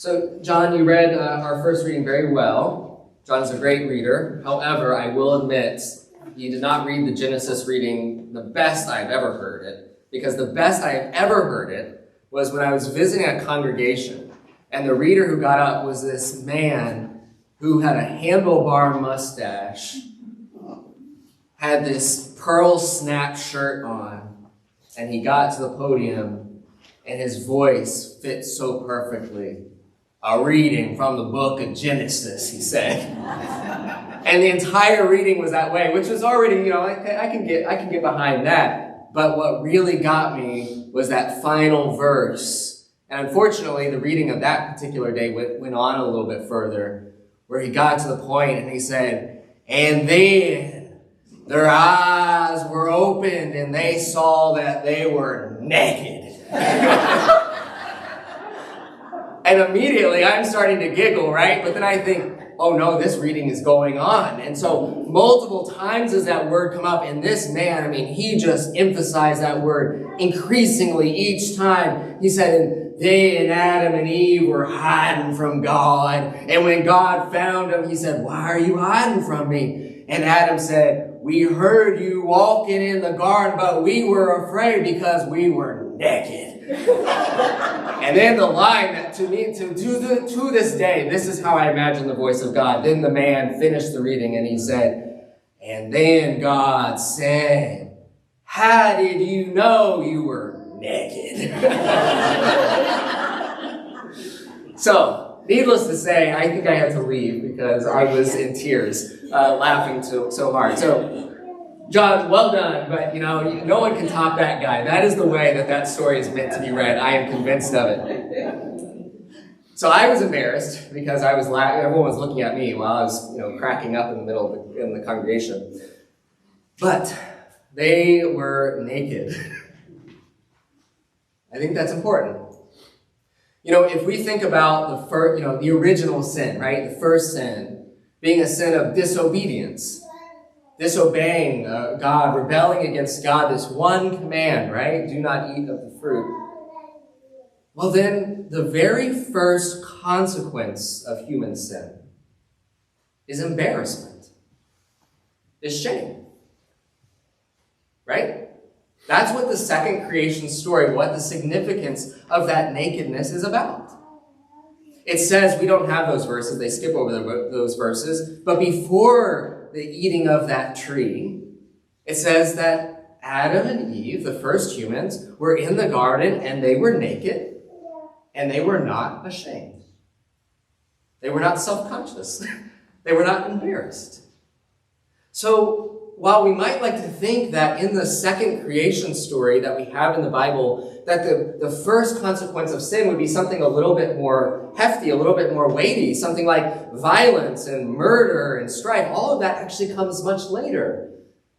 So, John, you read our first reading very well. John's a great reader. However, I will admit, he did not read the Genesis reading the best I've ever heard it, because the best I have ever heard it was when I was visiting a congregation, and the reader who got up was this man who had a handlebar mustache, had this pearl snap shirt on, and he got to the podium, and his voice fit so perfectly. A reading from the book of Genesis, he said. And the entire reading was that way, which was already, I can get behind that. But what really got me was that final verse. And unfortunately, the reading of that particular day went on a little bit further, where he got to the point and he said, "And then their eyes were opened and they saw that they were naked." And immediately I'm starting to giggle, right? But then I think, oh no, this reading is going on. And so multiple times as that word come up, and this man, he just emphasized that word increasingly each time. He said, and they and Adam and Eve were hiding from God. And when God found them, he said, "Why are you hiding from me?" And Adam said, "We heard you walking in the garden, but we were afraid because we were naked." And then the line that to this day, this is how I imagine the voice of God. Then the man finished the reading and he said, "And then God said, how did you know you were naked?" So, needless to say, I think I had to leave because I was in tears, laughing so hard. So, John, well done, but no one can top that guy. That is the way that story is meant to be read. I am convinced of it. So I was embarrassed because I was everyone was looking at me while I was cracking up in the middle in the congregation. But they were naked. I think that's important. If we think about the original sin, right? The first sin being a sin of disobedience. Disobeying God, rebelling against God, this one command, right? Do not eat of the fruit. Well, then, the very first consequence of human sin is embarrassment, is shame. Right? That's what the second creation story, what the significance of that nakedness is about. It says, we don't have those verses, they skip over those verses, but before the eating of that tree, it says that Adam and Eve, the first humans, were in the garden and they were naked and they were not ashamed. They were not self-conscious. They were not embarrassed. So while we might like to think that in the second creation story that we have in the Bible, that the first consequence of sin would be something a little bit more hefty, a little bit more weighty, something like violence and murder and strife, all of that actually comes much later.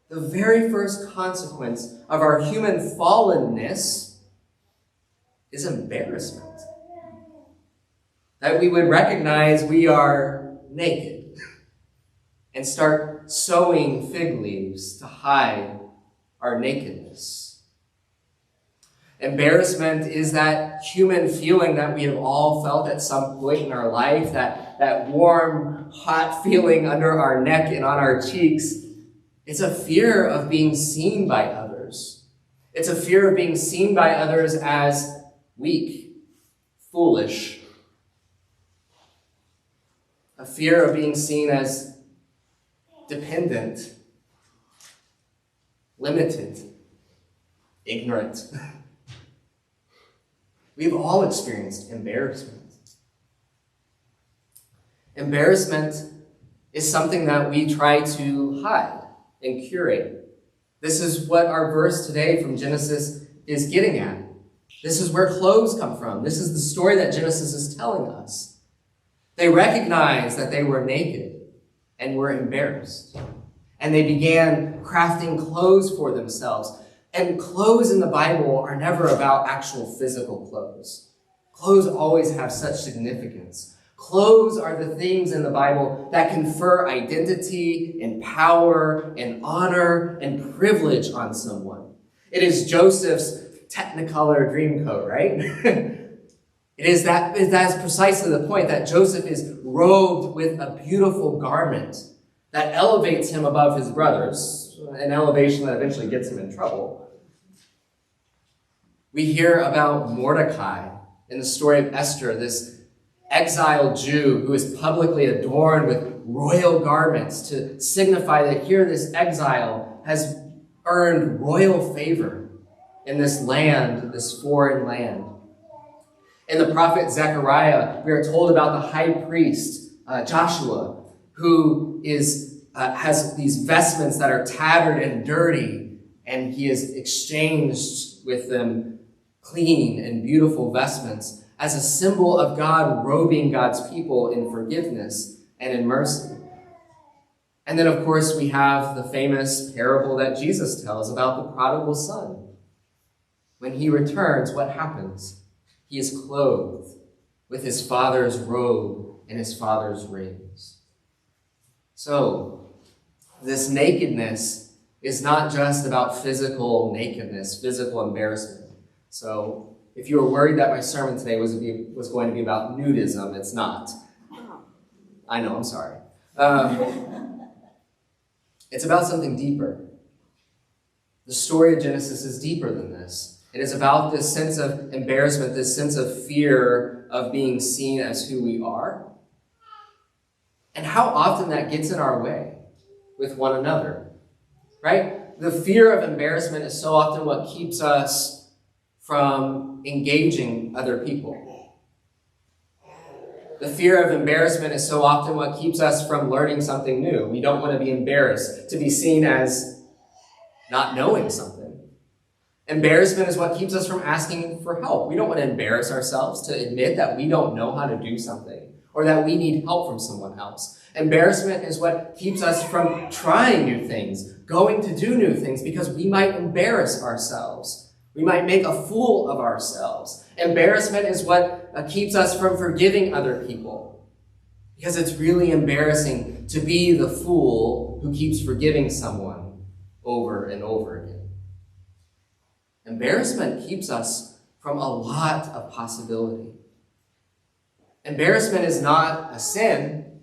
The very first consequence of our human fallenness is embarrassment. That we would recognize we are naked and start sewing fig leaves to hide our nakedness. Embarrassment is that human feeling that we have all felt at some point in our life, that warm, hot feeling under our neck and on our cheeks. It's a fear of being seen by others. It's a fear of being seen by others as weak, foolish. A fear of being seen as dependent, limited, ignorant. We've all experienced embarrassment. Embarrassment is something that we try to hide and curate. This is what our verse today from Genesis is getting at. This is where clothes come from. This is the story that Genesis is telling us. They recognized that they were naked and were embarrassed. And they began crafting clothes for themselves. And clothes in the Bible are never about actual physical clothes. Clothes always have such significance. Clothes are the things in the Bible that confer identity and power and honor and privilege on someone. It is Joseph's Technicolor dream coat, right? That is precisely the point, that Joseph is robed with a beautiful garment that elevates him above his brothers, an elevation that eventually gets him in trouble. We hear about Mordecai in the story of Esther, this exiled Jew who is publicly adorned with royal garments to signify that here this exile has earned royal favor in this land, this foreign land. In the prophet Zechariah, we are told about the high priest, Joshua, who has these vestments that are tattered and dirty, and he is exchanged with them clean and beautiful vestments as a symbol of God robing God's people in forgiveness and in mercy. And then, of course, we have the famous parable that Jesus tells about the prodigal son. When he returns, what happens? He is clothed with his father's robe and his father's rings. So, this nakedness is not just about physical nakedness, physical embarrassment. So, if you were worried that my sermon today was going to be about nudism, it's not. I know, I'm sorry. It's about something deeper. The story of Genesis is deeper than this. It is about this sense of embarrassment, this sense of fear of being seen as who we are. And how often that gets in our way with one another, right? The fear of embarrassment is so often what keeps us from engaging other people. The fear of embarrassment is so often what keeps us from learning something new. We don't want to be embarrassed, to be seen as not knowing something. Embarrassment is what keeps us from asking for help. We don't want to embarrass ourselves to admit that we don't know how to do something or that we need help from someone else. Embarrassment is what keeps us from trying new things, going to do new things, because we might embarrass ourselves. We might make a fool of ourselves. Embarrassment is what keeps us from forgiving other people, because it's really embarrassing to be the fool who keeps forgiving someone over and over again. Embarrassment keeps us from a lot of possibility. Embarrassment is not a sin,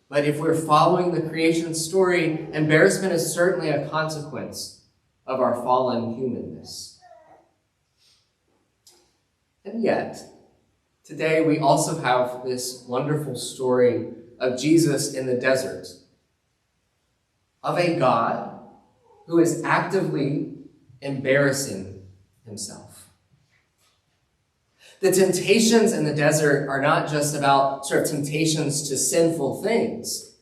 but if we're following the creation story, embarrassment is certainly a consequence of our fallen humanness. And yet, today we also have this wonderful story of Jesus in the desert, of a God who is actively embarrassing himself. The temptations in the desert are not just about sort of temptations to sinful things.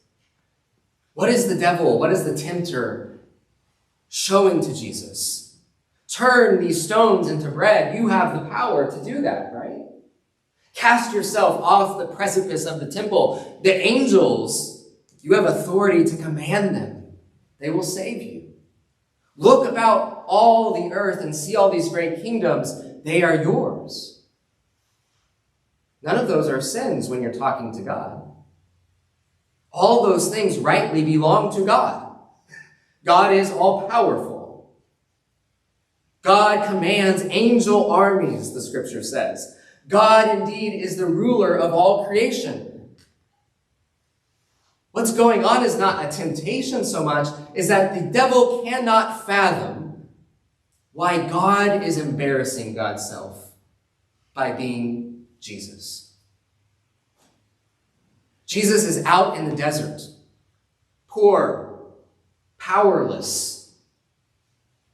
What is the devil? What is the tempter showing to Jesus? Turn these stones into bread. You have the power to do that, right? Cast yourself off the precipice of the temple. The angels, you have authority to command them. They will save you. Look about all the earth and see all these great kingdoms. They are yours. None of those are sins when you're talking to God. All those things rightly belong to God. God is all-powerful. God commands angel armies, the scripture says. God indeed is the ruler of all creation. What's going on is not a temptation so much, is that the devil cannot fathom why God is embarrassing God's self by being Jesus. Jesus is out in the desert, poor, powerless.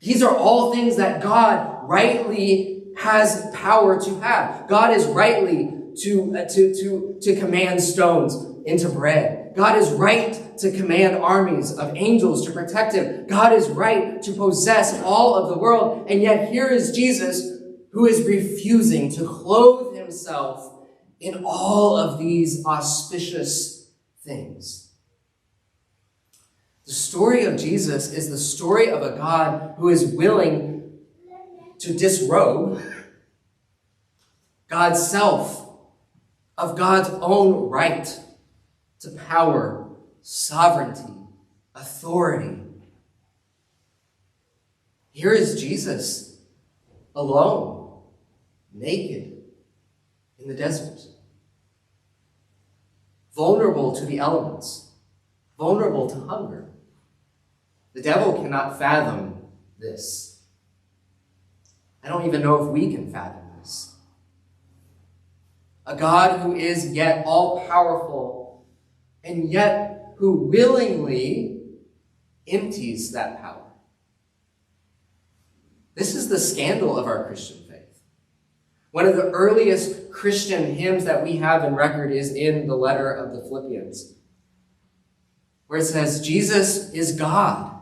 These are all things that God rightly has power to have. God is rightly to command stones into bread. God is right to command armies of angels to protect him. God is right to possess all of the world. And yet here is Jesus who is refusing to clothe himself in all of these auspicious things. The story of Jesus is the story of a God who is willing to disrobe God's self of God's own right to power, sovereignty, authority. Here is Jesus alone, naked, in the desert, vulnerable to the elements, vulnerable to hunger. The devil cannot fathom this. I don't even know if we can fathom this. A God who is yet all-powerful and yet who willingly empties that power. This is the scandal of our Christian faith. One of the earliest Christian hymns that we have in record is in the letter of the Philippians, where it says, Jesus is God,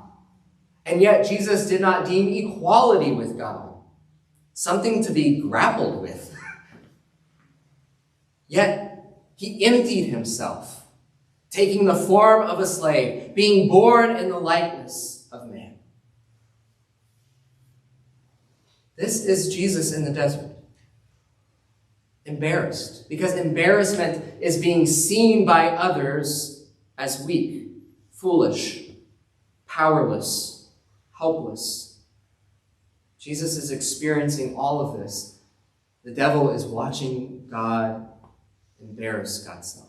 and yet Jesus did not deem equality with God something to be grappled with. Yet he emptied himself, taking the form of a slave, being born in the likeness of man. This is Jesus in the desert. Embarrassed, because embarrassment is being seen by others as weak, foolish, powerless, helpless. Jesus is experiencing all of this. The devil is watching God embarrass God's self.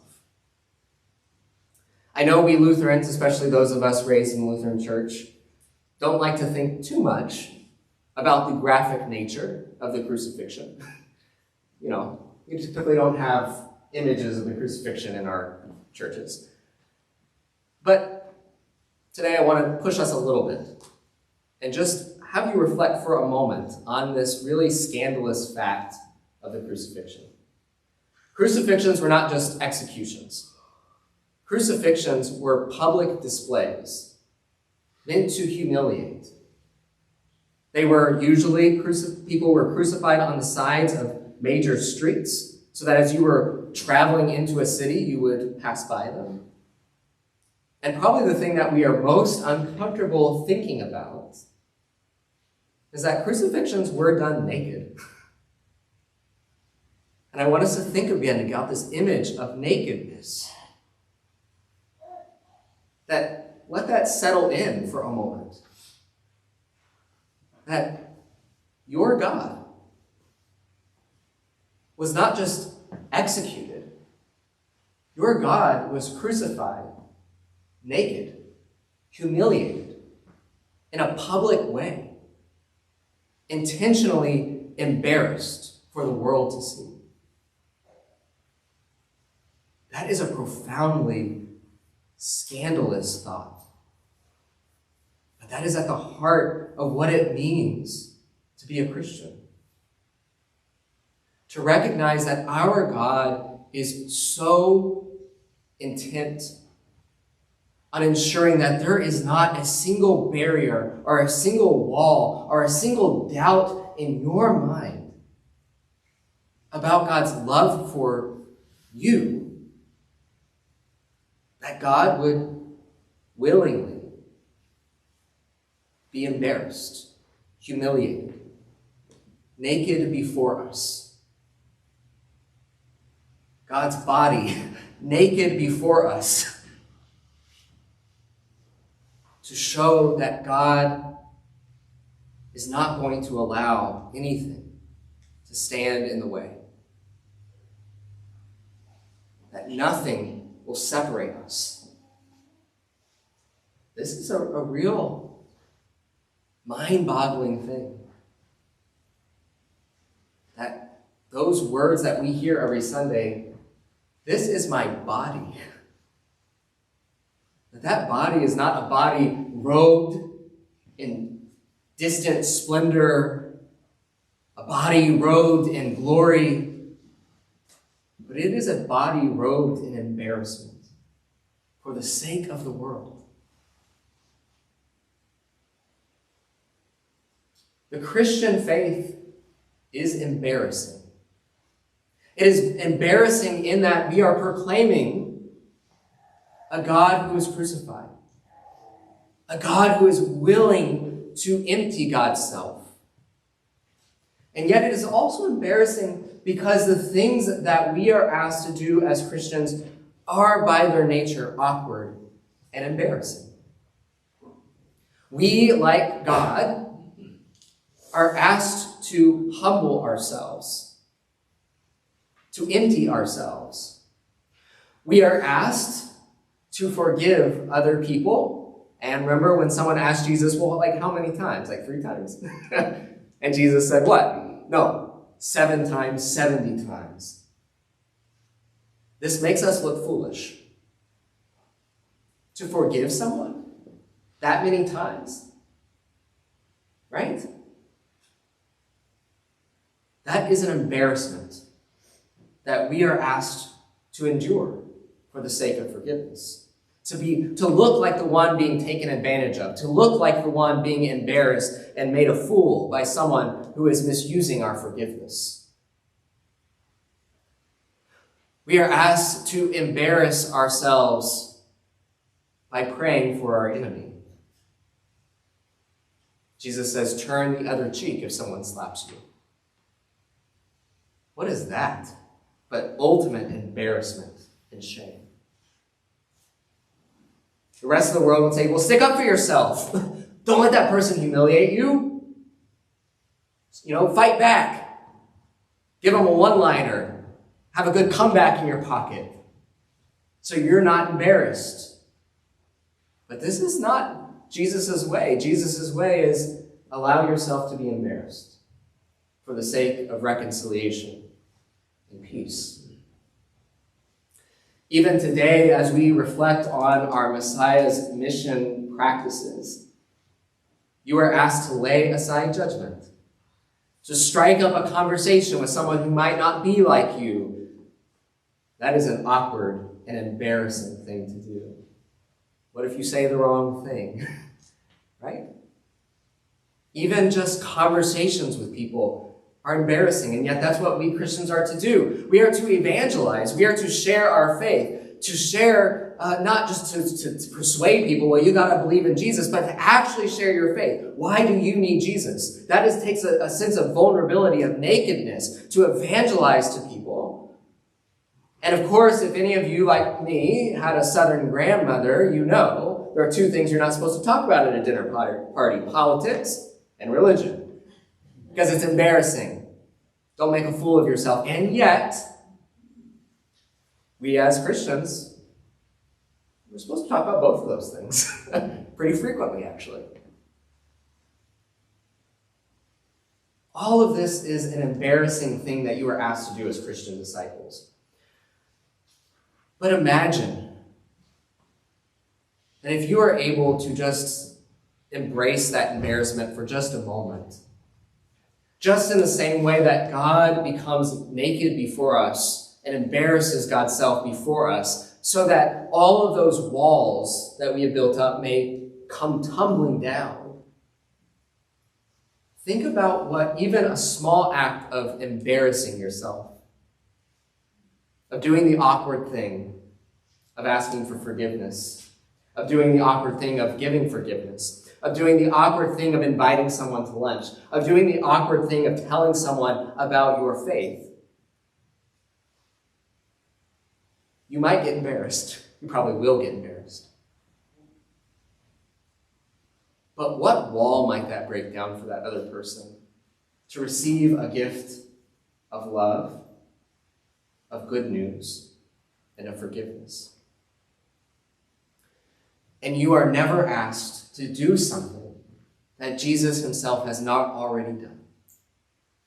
I know we Lutherans, especially those of us raised in the Lutheran Church, don't like to think too much about the graphic nature of the crucifixion. We typically don't have images of the crucifixion in our churches. But today I want to push us a little bit and just have you reflect for a moment on this really scandalous fact of the crucifixion. Crucifixions were not just executions. Crucifixions were public displays meant to humiliate. They were usually, people were crucified on the sides of major streets, so that as you were traveling into a city, you would pass by them. And probably the thing that we are most uncomfortable thinking about is that crucifixions were done naked. And I want us to think again about this image of nakedness. Let that settle in for a moment. That your God was not just executed. Your God was crucified, naked, humiliated, in a public way, intentionally embarrassed for the world to see. That is a profoundly scandalous thought. But that is at the heart of what it means to be a Christian. To recognize that our God is so intent on ensuring that there is not a single barrier or a single wall or a single doubt in your mind about God's love for you, that God would willingly be embarrassed, humiliated, naked before us. God's body naked before us to show that God is not going to allow anything to stand in the way. That nothing will separate us. This is a real mind-boggling thing. That those words that we hear every Sunday, this is my body. That body is not a body robed in distant splendor, a body robed in glory, but it is a body robed in embarrassment for the sake of the world. The Christian faith is embarrassing. It is embarrassing in that we are proclaiming a God who is crucified, a God who is willing to empty God's self. And yet it is also embarrassing because the things that we are asked to do as Christians are by their nature awkward and embarrassing. We, like God, are asked to humble ourselves, to empty ourselves. We are asked to forgive other people. And remember when someone asked Jesus, well, like how many times? Like 3 times. And Jesus said, what? No, 7 times, 70 times. This makes us look foolish. To forgive someone that many times. Right? That is an embarrassment that we are asked to endure for the sake of forgiveness. To look like the one being taken advantage of, to look like the one being embarrassed and made a fool by someone who is misusing our forgiveness. We are asked to embarrass ourselves by praying for our enemy. Jesus says, turn the other cheek if someone slaps you. What is that but ultimate embarrassment and shame? The rest of the world would say, well, stick up for yourself. Don't let that person humiliate you. Fight back. Give them a one-liner. Have a good comeback in your pocket so you're not embarrassed. But this is not Jesus' way. Jesus' way is allow yourself to be embarrassed for the sake of reconciliation and peace. Even today, as we reflect on our Messiah's mission practices, you are asked to lay aside judgment, to strike up a conversation with someone who might not be like you. That is an awkward and embarrassing thing to do. What if you say the wrong thing? Right? Even just conversations with people are embarrassing, and yet that's what we Christians are to do. We are to evangelize. We are to share our faith, to share, not just to persuade people, well, you got to believe in Jesus, but to actually share your faith. Why do you need Jesus? That takes a sense of vulnerability, of nakedness, to evangelize to people. And of course, if any of you, like me, had a Southern grandmother, you know there are 2 things you're not supposed to talk about at a dinner party: politics and religion. Because it's embarrassing. Don't make a fool of yourself. And yet, we as Christians, we're supposed to talk about both of those things. Pretty frequently, actually. All of this is an embarrassing thing that you are asked to do as Christian disciples. But imagine that if you are able to just embrace that embarrassment for just a moment, just in the same way that God becomes naked before us and embarrasses God's self before us, so that all of those walls that we have built up may come tumbling down. Think about what even a small act of embarrassing yourself, of doing the awkward thing of asking for forgiveness, of doing the awkward thing of giving forgiveness, of doing the awkward thing of inviting someone to lunch, of doing the awkward thing of telling someone about your faith. You might get embarrassed. You probably will get embarrassed. But what wall might that break down for that other person to receive a gift of love, of good news, and of forgiveness? And you are never asked to do something that Jesus himself has not already done.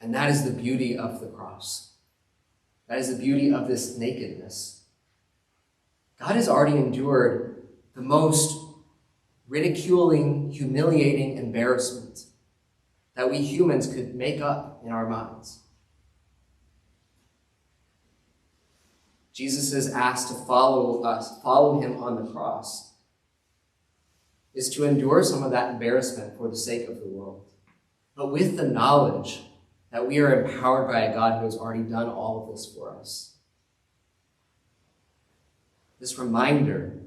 And that is the beauty of the cross. That is the beauty of this nakedness. God has already endured the most ridiculing, humiliating embarrassment that we humans could make up in our minds. Jesus is asked to follow him on the cross, is to endure some of that embarrassment for the sake of the world, but with the knowledge that we are empowered by a God who has already done all of this for us. This reminder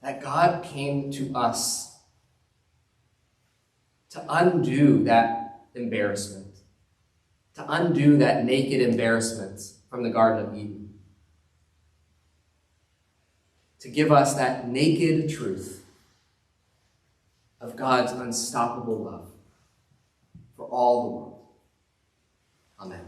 that God came to us to undo that embarrassment, to undo that naked embarrassment from the Garden of Eden, to give us that naked truth of God's unstoppable love for all the world. Amen.